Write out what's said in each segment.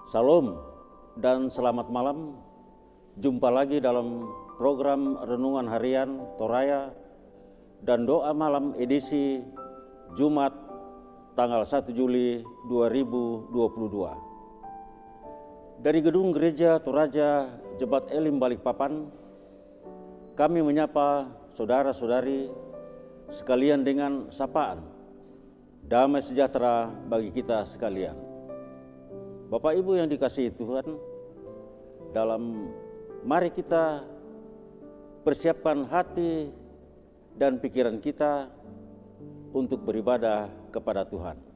Salam dan selamat malam. Jumpa lagi dalam program Renungan Harian Toraya dan Doa Malam edisi Jumat tanggal 1 Juli 2022. Dari Gedung Gereja Toraja Jebat Elim Balikpapan, kami menyapa saudara-saudari sekalian dengan sapaan damai sejahtera bagi kita sekalian. Bapak Ibu yang dikasihi Tuhan, mari kita persiapkan hati dan pikiran kita untuk beribadah kepada Tuhan.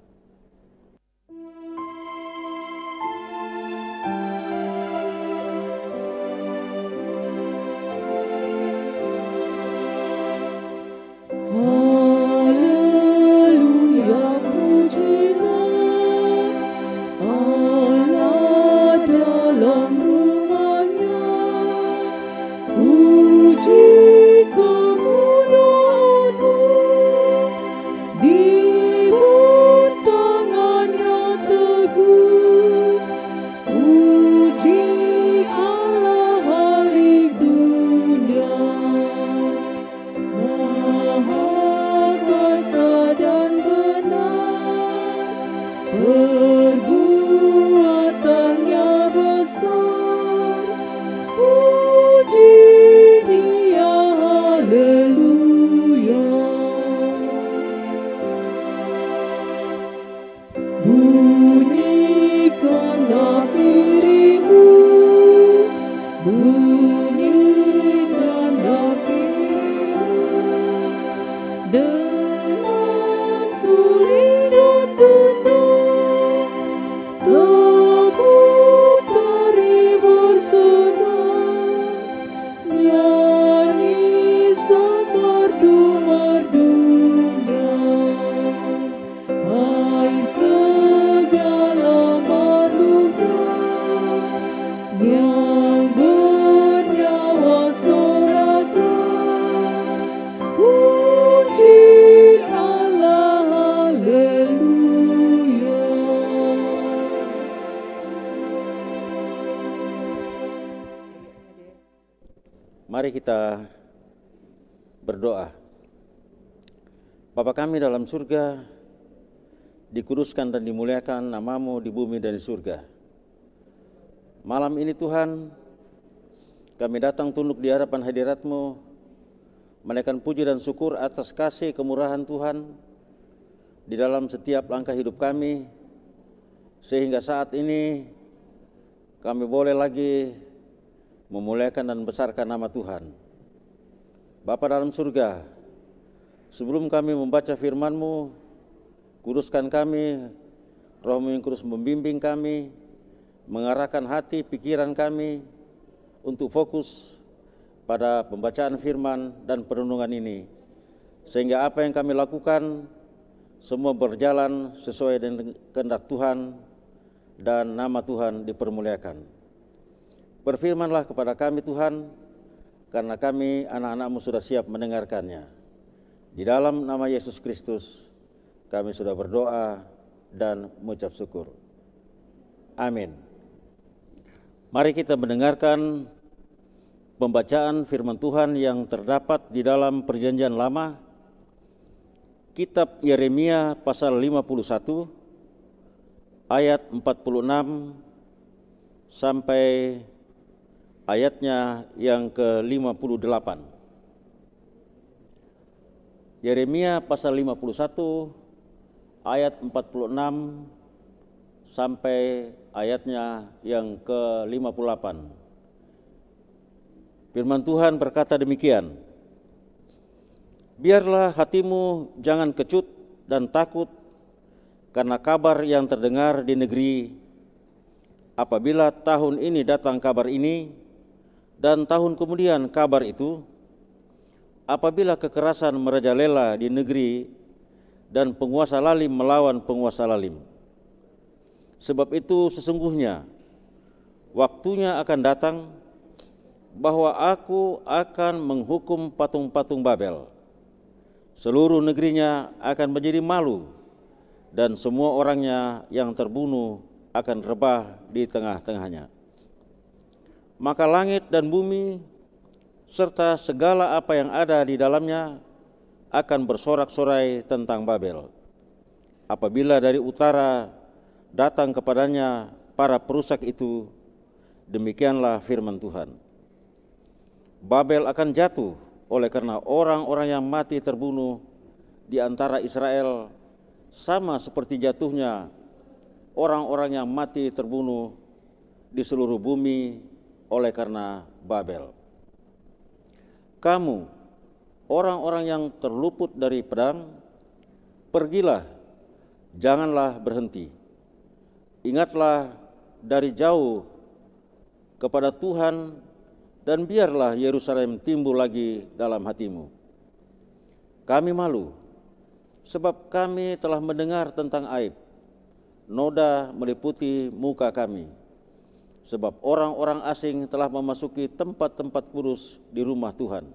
Mari kita berdoa. Bapa kami dalam surga, dikuduskan dan dimuliakan nama-Mu di bumi dan di surga. Malam ini Tuhan, kami datang tunduk di hadapan hadirat-Mu, menaikkan puji dan syukur atas kasih kemurahan Tuhan di dalam setiap langkah hidup kami, sehingga saat ini kami boleh lagi memuliakan dan membesarkan nama Tuhan. Bapa dalam surga, sebelum kami membaca firman-Mu, kuduskan kami, Roh-Mu yang kudus membimbing kami, mengarahkan hati, pikiran kami untuk fokus pada pembacaan firman dan perenungan ini, sehingga apa yang kami lakukan semua berjalan sesuai dengan kehendak Tuhan dan nama Tuhan dipermuliakan. Berfirmanlah kepada kami Tuhan, karena kami anak-anak-Mu sudah siap mendengarkannya. Di dalam nama Yesus Kristus kami sudah berdoa dan mengucap syukur. Amin. Mari kita mendengarkan pembacaan firman Tuhan yang terdapat di dalam Perjanjian Lama, Kitab Yeremia pasal 51 ayat 46 sampai ayatnya yang ke-58. Yeremia pasal 51 ayat 46 sampai ayatnya yang ke-58. Firman Tuhan berkata demikian, biarlah hatimu jangan kecut dan takut karena kabar yang terdengar di negeri. Apabila tahun ini datang kabar ini, dan tahun kemudian kabar itu, apabila kekerasan merajalela di negeri dan penguasa lalim melawan penguasa lalim. Sebab itu sesungguhnya waktunya akan datang bahwa aku akan menghukum patung-patung Babel. Seluruh negerinya akan menjadi malu dan semua orangnya yang terbunuh akan rebah di tengah-tengahnya. Maka langit dan bumi serta segala apa yang ada di dalamnya akan bersorak-sorai tentang Babel. Apabila dari utara datang kepadanya para perusak itu, demikianlah firman Tuhan. Babel akan jatuh oleh karena orang-orang yang mati terbunuh di antara Israel, sama seperti jatuhnya orang-orang yang mati terbunuh di seluruh bumi oleh karena Babel. Kamu, orang-orang yang terluput dari pedang, pergilah, janganlah berhenti. Ingatlah dari jauh kepada Tuhan, dan biarlah Yerusalem timbul lagi dalam hatimu. Kami malu, sebab kami telah mendengar tentang aib. Noda meliputi muka kami, sebab orang-orang asing telah memasuki tempat-tempat kudus di rumah Tuhan.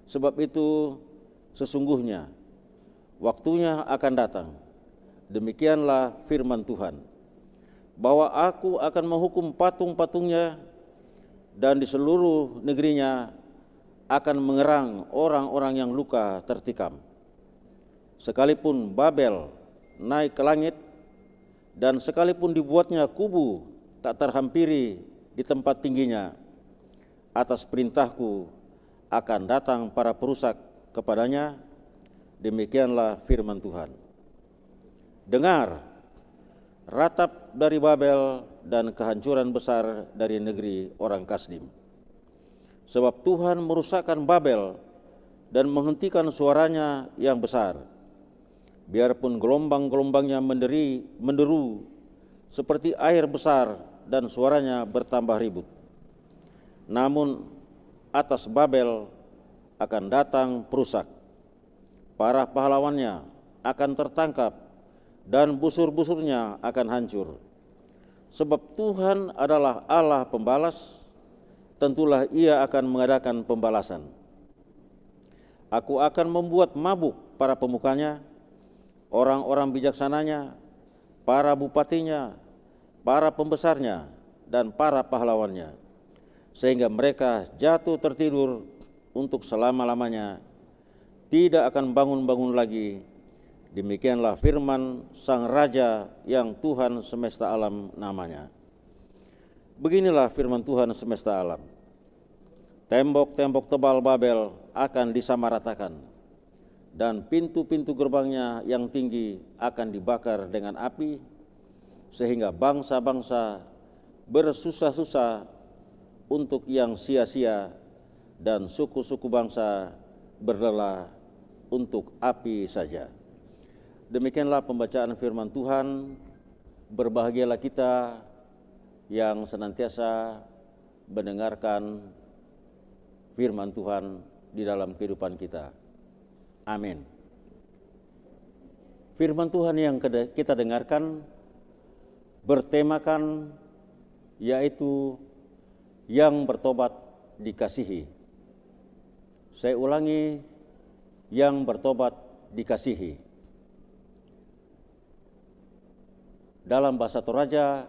Sebab itu sesungguhnya waktunya akan datang, demikianlah firman Tuhan, bahwa aku akan menghukum patung-patungnya, dan di seluruh negerinya akan mengerang orang-orang yang luka tertikam. Sekalipun Babel naik ke langit, dan sekalipun dibuatnya kubu tak terhampiri di tempat tingginya, atas perintahku akan datang para perusak kepadanya, demikianlah firman Tuhan. Dengar, ratap dari Babel dan kehancuran besar dari negeri orang Kasdim. Sebab Tuhan merusakkan Babel dan menghentikan suaranya yang besar. Biarpun gelombang-gelombangnya menderu seperti air besar dan suaranya bertambah ribut. Namun atas Babel akan datang perusak. Para pahlawannya akan tertangkap dan busur-busurnya akan hancur. Sebab Tuhan adalah Allah pembalas, tentulah Ia akan mengadakan pembalasan. Aku akan membuat mabuk para pemukanya, orang-orang bijaksananya, para bupatinya, para pembesarnya, dan para pahlawannya, sehingga mereka jatuh tertidur untuk selama-lamanya, tidak akan bangun-bangun lagi. Demikianlah firman Sang Raja yang Tuhan semesta alam namanya. Beginilah firman Tuhan semesta alam. Tembok-tembok tebal Babel akan disamaratakan, dan pintu-pintu gerbangnya yang tinggi akan dibakar dengan api, sehingga bangsa-bangsa bersusah-susah untuk yang sia-sia, dan suku-suku bangsa berlelah untuk api saja. Demikianlah pembacaan firman Tuhan. Berbahagialah kita yang senantiasa mendengarkan firman Tuhan di dalam kehidupan kita. Amin. Firman Tuhan yang kita dengarkan bertemakan yaitu yang bertobat dikasihi. Saya ulangi, yang bertobat dikasihi. Dalam bahasa Toraja,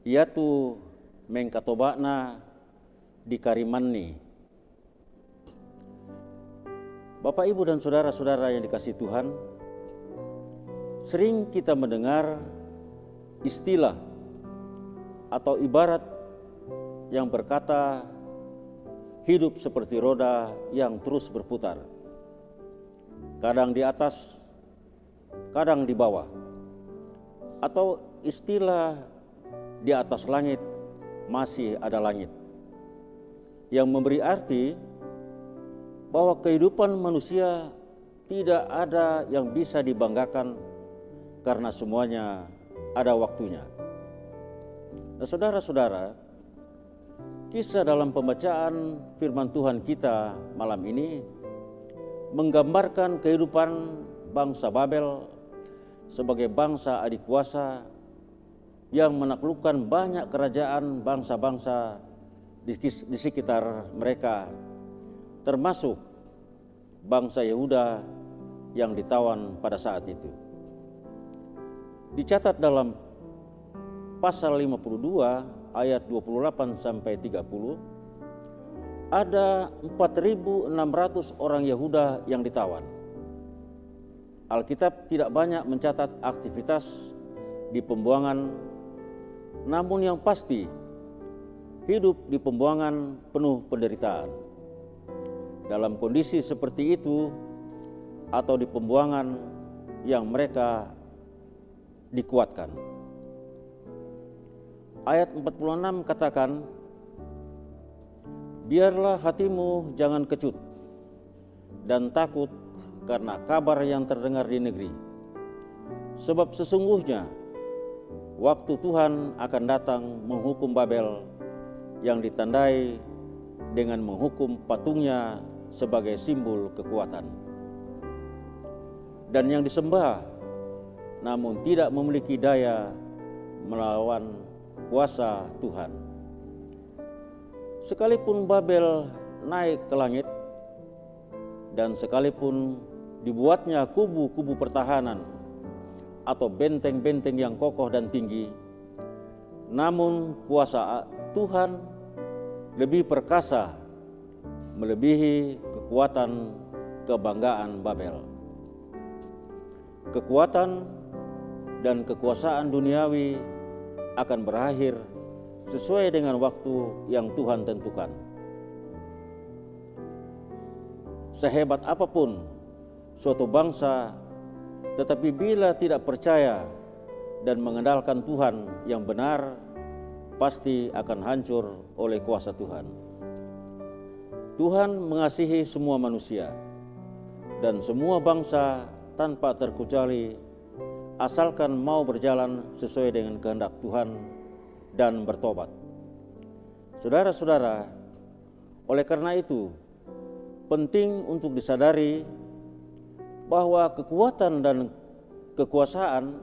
yaitu mengkatobakna dikarimanni. Bapak, Ibu, dan saudara-saudara yang dikasihi Tuhan, sering kita mendengar istilah atau ibarat yang berkata hidup seperti roda yang terus berputar, kadang di atas, kadang di bawah, atau istilah di atas langit masih ada langit, yang memberi arti bahwa kehidupan manusia tidak ada yang bisa dibanggakan karena semuanya ada waktunya. Nah, saudara-saudara, kisah dalam pembacaan firman Tuhan kita malam ini menggambarkan kehidupan bangsa Babel sebagai bangsa adik kuasa yang menaklukkan banyak kerajaan bangsa-bangsa di sekitar mereka, termasuk bangsa Yehuda yang ditawan pada saat itu. Dicatat dalam pasal 52 ayat 28 sampai 30, ada 4.600 orang Yahuda yang ditawan. Alkitab tidak banyak mencatat aktivitas di pembuangan, namun yang pasti hidup di pembuangan penuh penderitaan. Dalam kondisi seperti itu atau di pembuangan yang mereka dikuatkan. Ayat 46 katakan, biarlah hatimu jangan kecut dan takut karena kabar yang terdengar di negeri. Sebab sesungguhnya waktu Tuhan akan datang menghukum Babel yang ditandai dengan menghukum patungnya sebagai simbol kekuatan. Dan yang disembah namun tidak memiliki daya melawan kuasa Tuhan. Sekalipun Babel naik ke langit dan sekalipun dibuatnya kubu-kubu pertahanan atau benteng-benteng yang kokoh dan tinggi, namun kuasa Tuhan lebih perkasa melebihi kekuatan kebanggaan Babel. Kekuatan dan kekuasaan duniawi akan berakhir sesuai dengan waktu yang Tuhan tentukan. Sehebat apapun suatu bangsa, tetapi bila tidak percaya dan mengandalkan Tuhan yang benar, pasti akan hancur oleh kuasa Tuhan. Tuhan mengasihi semua manusia dan semua bangsa tanpa terkecuali, asalkan mau berjalan sesuai dengan kehendak Tuhan dan bertobat. Saudara-saudara, oleh karena itu penting untuk disadari bahwa kekuatan dan kekuasaan,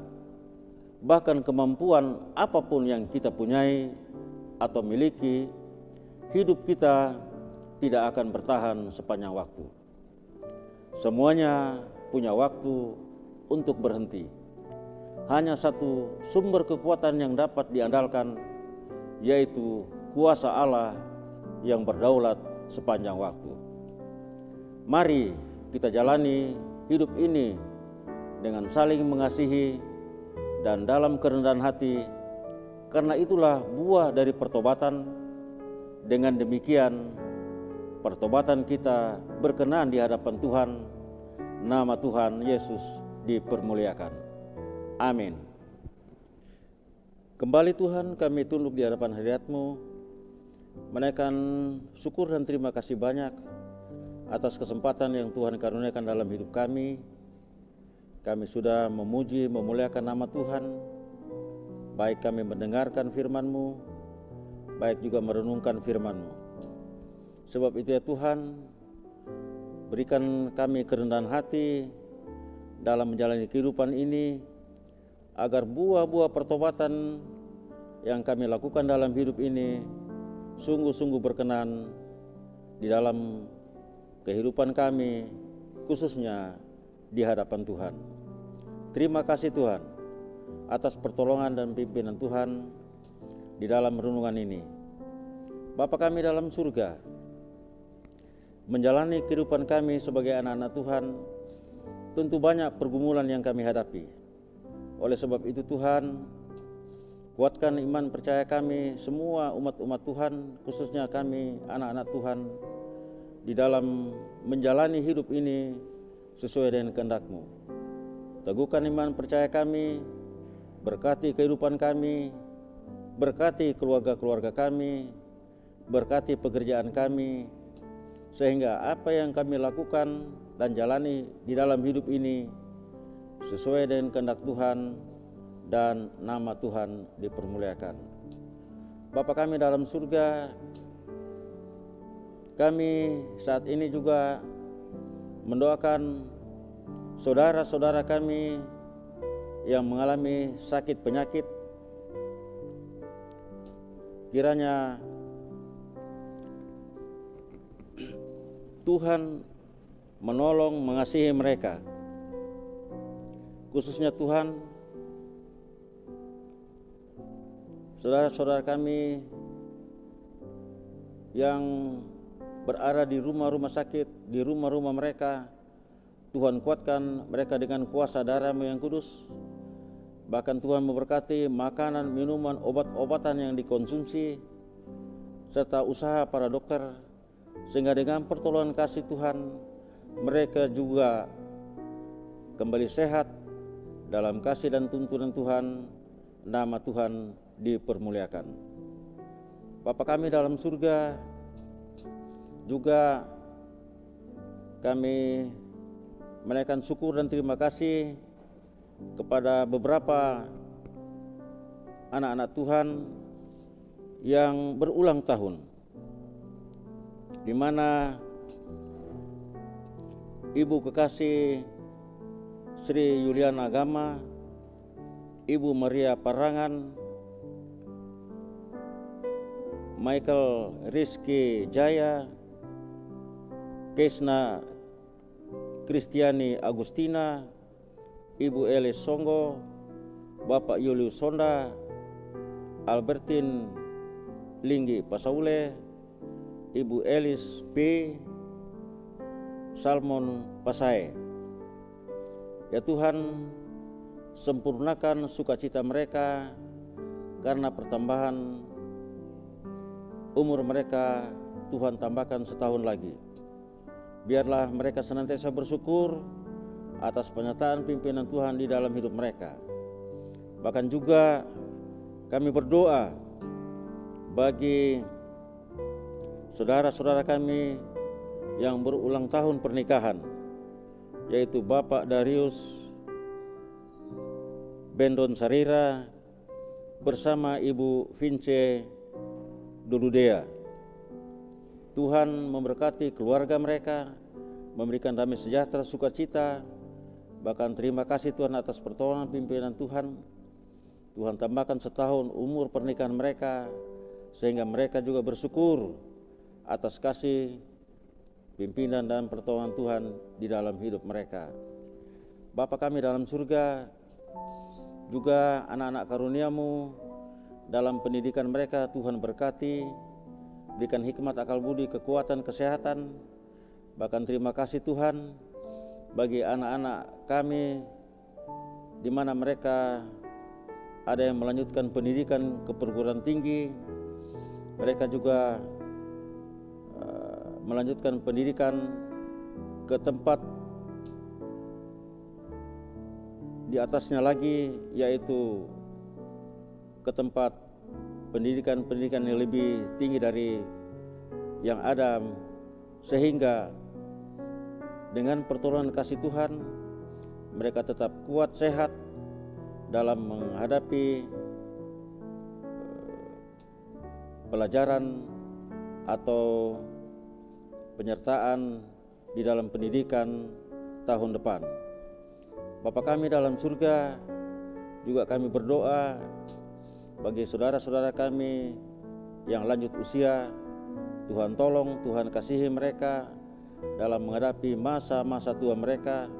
bahkan kemampuan apapun yang kita punyai atau miliki, hidup kita tidak akan bertahan sepanjang waktu. Semuanya punya waktu untuk berhenti. Hanya satu sumber kekuatan yang dapat diandalkan, yaitu kuasa Allah yang berdaulat sepanjang waktu. Mari kita jalani hidup ini dengan saling mengasihi dan dalam kerendahan hati, karena itulah buah dari pertobatan. Dengan demikian, pertobatan kita berkenan di hadapan Tuhan, nama Tuhan Yesus dipermuliakan. Amin. Kembali Tuhan, kami tunduk di hadapan hadirat-Mu, menaikkan syukur dan terima kasih banyak atas kesempatan yang Tuhan karuniakan dalam hidup kami. Kami sudah memuji, memuliakan nama Tuhan, baik kami mendengarkan firman-Mu, baik juga merenungkan firman-Mu. Sebab itu ya Tuhan, berikan kami kerendahan hati dalam menjalani kehidupan ini, agar buah-buah pertobatan yang kami lakukan dalam hidup ini sungguh-sungguh berkenan di dalam kehidupan kami, khususnya di hadapan Tuhan. Terima kasih Tuhan atas pertolongan dan pimpinan Tuhan di dalam renungan ini. Bapa kami dalam surga, menjalani kehidupan kami sebagai anak-anak Tuhan, tentu banyak pergumulan yang kami hadapi. Oleh sebab itu Tuhan, kuatkan iman percaya kami, semua umat-umat Tuhan, khususnya kami anak-anak Tuhan, di dalam menjalani hidup ini sesuai dengan kehendak-Mu. Teguhkan iman percaya kami, berkati kehidupan kami, berkati keluarga-keluarga kami, berkati pekerjaan kami, sehingga apa yang kami lakukan dan jalani di dalam hidup ini sesuai dengan kehendak Tuhan dan nama Tuhan dipermuliakan. Bapa kami dalam surga, kami saat ini juga mendoakan saudara-saudara kami yang mengalami sakit penyakit. Kiranya Tuhan menolong, mengasihi mereka. Khususnya Tuhan, saudara-saudara kami yang berada di rumah-rumah sakit, di rumah-rumah mereka, Tuhan kuatkan mereka dengan kuasa darah-Mu yang kudus. Bahkan Tuhan memberkati makanan, minuman, obat-obatan yang dikonsumsi, serta usaha para dokter, sehingga dengan pertolongan kasih Tuhan, mereka juga kembali sehat dalam kasih dan tuntunan Tuhan. Nama Tuhan dipermuliakan. Bapa kami dalam surga, juga kami menaikkan syukur dan terima kasih kepada beberapa anak-anak Tuhan yang berulang tahun, di mana Ibu kekasih Sri Yuliana Gama, Ibu Maria Parangan, Michael Rizky Jaya, Kesna Kristiani Agustina, Ibu Elis Songgo, Bapak Julius Sonda, Albertin Linggi Pasaule, Ibu Elis P. Salmon Pasae. Ya Tuhan, sempurnakan sukacita mereka karena pertambahan umur mereka. Tuhan tambahkan setahun lagi. Biarlah mereka senantiasa bersyukur atas penyertaan pimpinan Tuhan di dalam hidup mereka. Bahkan juga kami berdoa bagi saudara-saudara kami yang berulang tahun pernikahan, yaitu Bapak Darius Bendon Sarira bersama Ibu Vince Dududea. Tuhan memberkati keluarga mereka, memberikan damai sejahtera, sukacita. Bahkan terima kasih Tuhan atas pertolongan pimpinan Tuhan. Tuhan tambahkan setahun umur pernikahan mereka, sehingga mereka juga bersyukur atas kasih pimpinan dan pertolongan Tuhan di dalam hidup mereka. Bapa kami dalam surga, juga anak-anak karunia-Mu dalam pendidikan mereka, Tuhan berkati, berikan hikmat, akal budi, kekuatan, kesehatan. Bahkan terima kasih Tuhan bagi anak-anak kami, di mana mereka ada yang melanjutkan pendidikan ke perguruan tinggi, mereka juga melanjutkan pendidikan ke tempat di atasnya lagi, yaitu ke tempat pendidikan yang lebih tinggi dari yang ada, sehingga dengan pertolongan kasih Tuhan mereka tetap kuat, sehat dalam menghadapi pelajaran atau penyertaan di dalam pendidikan tahun depan. Bapa kami dalam surga, juga kami berdoa bagi saudara-saudara kami yang lanjut usia. Tuhan tolong, Tuhan kasihi mereka dalam menghadapi masa-masa tua mereka.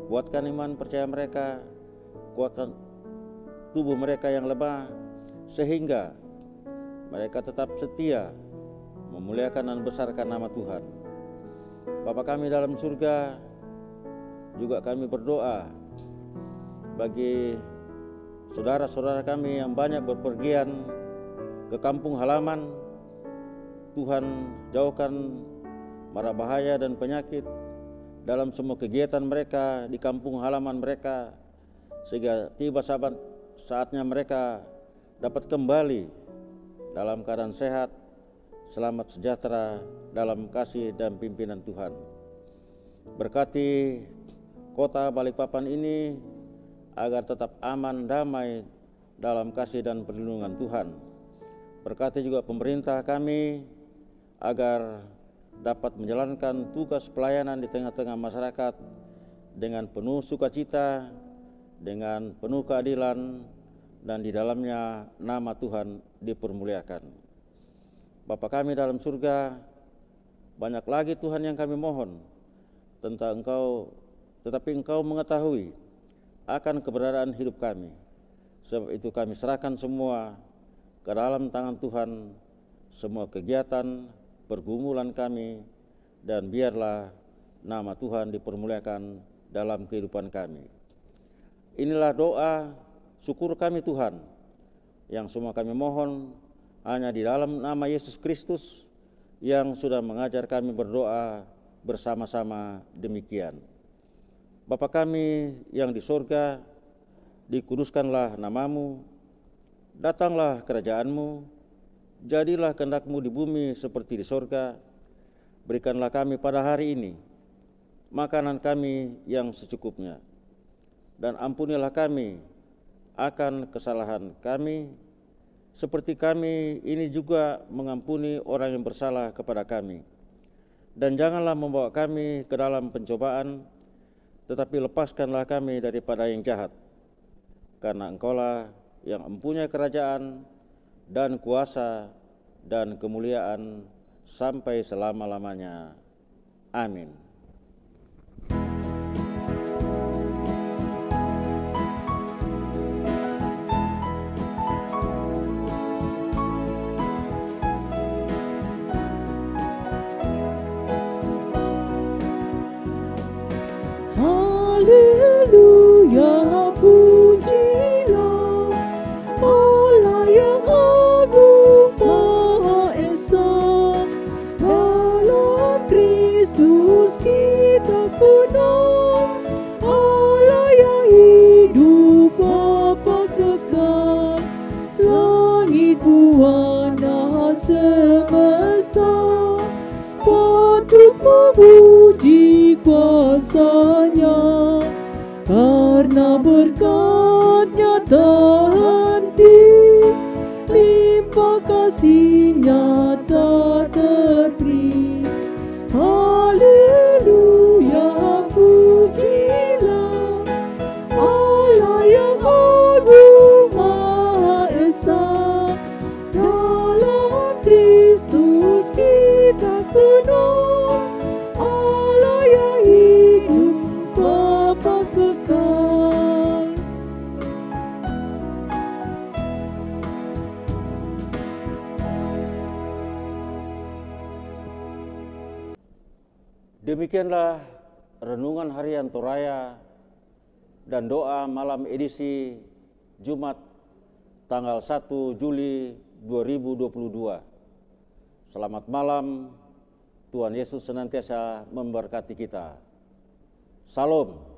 Kuatkan iman percaya mereka, kuatkan tubuh mereka yang lemah, sehingga mereka tetap setia memuliakan dan besarkan nama Tuhan. Bapa kami dalam surga, juga kami berdoa bagi saudara-saudara kami yang banyak berpergian ke kampung halaman. Tuhan jauhkan mara bahaya dan penyakit dalam semua kegiatan mereka di kampung halaman mereka, sehingga tiba saatnya mereka dapat kembali dalam keadaan sehat, selamat, sejahtera dalam kasih dan pimpinan Tuhan. Berkati kota Balikpapan ini agar tetap aman, damai dalam kasih dan perlindungan Tuhan. Berkati juga pemerintah kami agar dapat menjalankan tugas pelayanan di tengah-tengah masyarakat dengan penuh sukacita, dengan penuh keadilan, dan di dalamnya nama Tuhan dipermuliakan. Bapa kami dalam surga, banyak lagi Tuhan yang kami mohon tentang Engkau, tetapi Engkau mengetahui akan keberadaan hidup kami. Sebab itu kami serahkan semua ke dalam tangan Tuhan semua kegiatan pergumulan kami, dan biarlah nama Tuhan dipermuliakan dalam kehidupan kami. Inilah doa syukur kami Tuhan, yang semua kami mohon hanya di dalam nama Yesus Kristus yang sudah mengajar kami berdoa bersama-sama demikian. Bapa kami yang di sorga, dikuduskanlah namamu, datanglah kerajaan-Mu, jadilah kehendak-Mu di bumi seperti di sorga. Berikanlah kami pada hari ini makanan kami yang secukupnya, dan ampunilah kami akan kesalahan kami, seperti kami ini juga mengampuni orang yang bersalah kepada kami. Dan janganlah membawa kami ke dalam pencobaan, tetapi lepaskanlah kami daripada yang jahat. Karena Engkaulah yang mempunyai kerajaan dan kuasa dan kemuliaan sampai selama-lamanya. Amin. Haleluya, pujilah Allah yang agung Maha Esa. Dalam Kristus kita penuh, Allah yang hidup Bapa kekal. Langit buana semesta patut memuji kuasa-Nya, karena berkat-Nya tak henti, limpah kasih-Nya tak terperi. Haleluya, pujilah Allah yang agung Maha Esa. Dalam Kristus kita penuh, Allah yang hidup Bapa kekal. Demikianlah renungan harian Toraya dan doa malam edisi Jumat tanggal 1 Juli 2022. Selamat malam, Tuhan Yesus senantiasa memberkati kita. Salam.